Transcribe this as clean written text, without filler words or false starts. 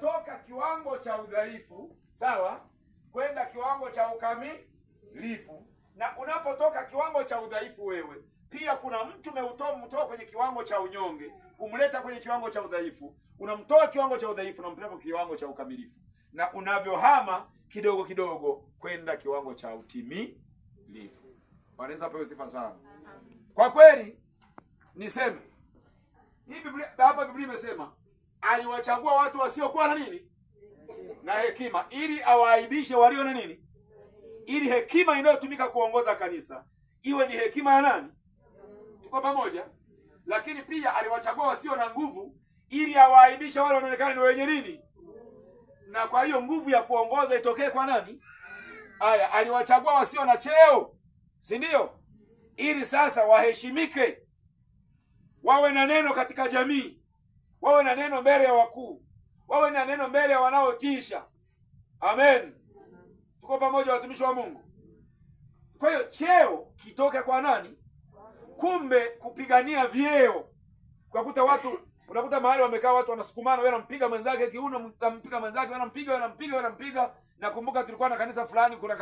unatoka kiwango cha udhaifu, sawa, kwenda kiwango cha ukamilifu. Na unapotoka kiwango cha udhaifu wewe, pia kuna mtu umemtoa kwenye kiwango cha unyonge, kumleta kwenye kiwango cha udhaifu. Unamtoa kiwango cha udhaifu, unampeleka kwenye kiwango cha ukamilifu. Na unavyohama kidogo kidogo kwenda kiwango cha utimilifu. Wanaweza pewe sifa sana. Kwa kweli niseme hii Biblia, hapa Biblia imesema aliwachagua watu wasiokuwa na nini? Na hekima, ili awaaibishe walio na nini? Ili hekima inayotumika kuongoza kanisa iwe ni hekima ya nani? Tuko pamoja? Lakini pia aliwachagua wasio na nguvu ili awaaibishe wale wanaonekana ni wenye nini? Na kwa hiyo nguvu ya kuongoza itokee kwa nani? Haya, aliwachagua wasio na cheo, si ndio? Ili sasa waheshimike, wawe na neno katika jamii, wawe na neno mbele ya wakuu, wawe na neno mbele ya wanaotisha. Amen. Tuko pamoja watumishi wa Mungu? Kwa hiyo cheo kitoke kwa nani? Kumbe kupigania vyeo. Unakuta mahali wamekaa watu wanasukumana, wewe unampiga mwenzake kiuno, unampiga mwenzake, unampiga. Nakumbuka tulikuwa na kanisa fulani, kuna